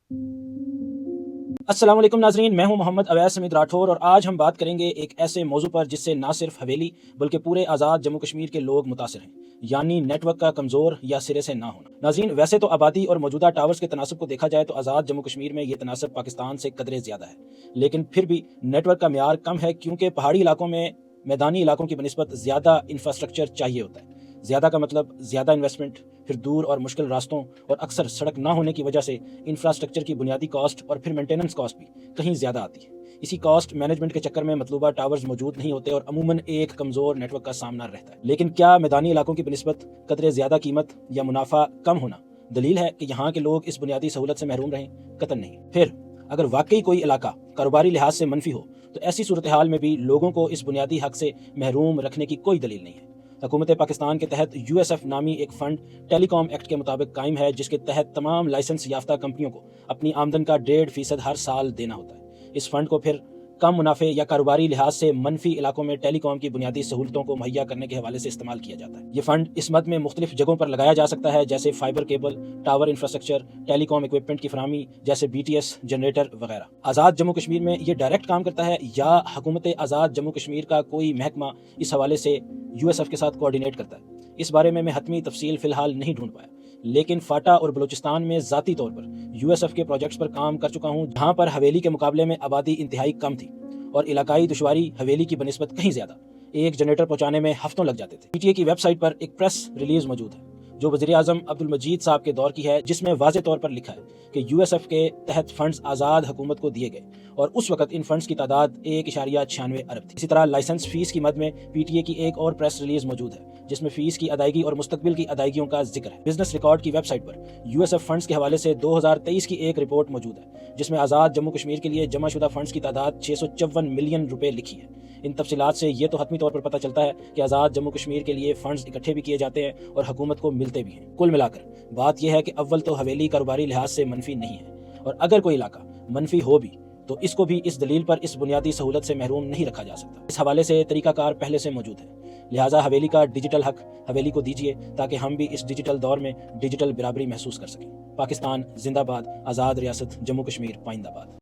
अस्सलाम वालेकुम नाजरीन, मैं हूं मोहम्मद अवैस समीद राठौर और आज हम बात करेंगे एक ऐसे मौजू पर जिससे ना सिर्फ हवेली बल्कि पूरे आज़ाद जम्मू कश्मीर के लोग मुतासिर हैं, यानी नेटवर्क का कमज़ोर या सिरे से ना होना। नाजरीन, वैसे तो आबादी और मौजूदा टावर्स के तनासब को देखा जाए तो आज़ाद जम्मू कश्मीर में ये तनासब पाकिस्तान से कदरे ज़्यादा है, लेकिन फिर भी नेटवर्क का म्यार कम है क्योंकि पहाड़ी इलाकों में मैदानी इलाकों की बनिस्बत ज़्यादा इंफ्रास्ट्रक्चर चाहिए होता है। ज़्यादा का मतलब ज़्यादा इन्वेस्टमेंट, फिर दूर और मुश्किल रास्तों और अक्सर सड़क ना होने की वजह से इंफ्रास्ट्रक्चर की बुनियादी कॉस्ट और फिर मेंटेनेंस कॉस्ट भी कहीं ज़्यादा आती है। इसी कॉस्ट मैनेजमेंट के चक्कर में मतलूबा टावर्स मौजूद नहीं होते और अमूमन एक कमज़ोर नेटवर्क का सामना रहता है। लेकिन क्या मैदानी इलाकों की बनिस्बत कदरे ज़्यादा कीमत या मुनाफा कम होना दलील है कि यहाँ के लोग इस बुनियादी सहूलत से महरूम रहें? कतई नहीं। फिर अगर वाकई कोई इलाका कारोबारी लिहाज से मनफी हो तो ऐसी सूरत हाल में भी लोगों को इस बुनियादी हक से महरूम रखने की कोई दलील नहीं है। हुकूमत पाकिस्तान के तहत USF नामी एक फ़ंड टेलीकॉम एक्ट के मुताबिक कायम है, जिसके तहत तमाम लाइसेंस याफ्ता कंपनियों को अपनी आमदन का 1.5% हर साल देना होता है। इस फंड को फिर कम मुनाफे या कारोबारी लिहाज से मनफी इलाकों में टेलीकॉम की बुनियादी सहूलतों को मुहैया करने के हवाले से इस्तेमाल किया जाता है। ये फंड इस मद में मुख्तलिफ जगहों पर लगाया जा सकता है, जैसे fibre cable, tower infrastructure, telecom equipment की फराहमी जैसे BTS जनरेटर वगैरह। आज़ाद जम्मू कश्मीर में ये डायरेक्ट काम करता है या हुकूमत आज़ाद जम्मू कश्मीर का कोई महकमा इस हवाले से USF के साथ कोऑर्डिनेट करता है? इस बारे में मैं हतमी तफसील फ़िलहाल नहीं ढूंढ पाया, लेकिन फाटा और बलूचिस्तान में ज़ाती तौर पर USF के प्रोजेक्ट्स पर काम कर चुका हूँ, जहाँ पर हवेली के मुकाबले में आबादी इंतहाई कम थी और इलाकाई दुश्वारी हवेली की बनिस्बत कहीं ज़्यादा। एक जनरेटर पहुँचाने में हफ्तों लग जाते थे। PTA की वेबसाइट पर एक प्रेस रिलीज मौजूद है जो वज़ीर आज़म अब्दुल मजीद साहब के दौर की है, जिसमें वाज़े तौर पर लिखा है कि USF के तहत फंड्स आज़ाद हुकूमत को दिए गए और उस वक्त इन फंड्स की तादाद 1.96 अरब थी। इसी तरह लाइसेंस फीस की मद में PTA की एक और प्रेस रिलीज मौजूद है जिसमें फीस की अदायगी और मुस्तकबिल की अदायगियों का जिक्र है। बिजनेस रिकॉर्ड की वेबसाइट पर USF फंड्स के हवाले से 2023 की एक रिपोर्ट मौजूद है जिसमें आज़ाद जम्मू कश्मीर के लिए जमाशुदा फंड्स की तादाद 654 मिलियन रुपए लिखी है। इन तफसीलात से ये तो हतमी तौर पर पता चलता है कि आज़ाद जम्मू कश्मीर के लिए फंड्स इकट्ठे भी किए जाते हैं और हुकूमत को मिलते भी हैं। कुल मिलाकर बात यह है कि अव्वल तो हवेली कारोबारी लिहाज से मनफी नहीं है, और अगर कोई इलाका मनफी हो भी तो इसको भी इस दलील पर इस बुनियादी सहूलत से महरूम नहीं रखा जा सकता। इस हवाले से तरीकाकार पहले से मौजूद है, लिहाजा हवेली का डिजिटल हक हवेली को दीजिए ताकि हम भी इस डिजिटल दौर में डिजिटल बराबरी महसूस कर सकें। पाकिस्तान जिंदाबाद, आज़ाद रियासत जम्मू कश्मीर पाइंदाबाद।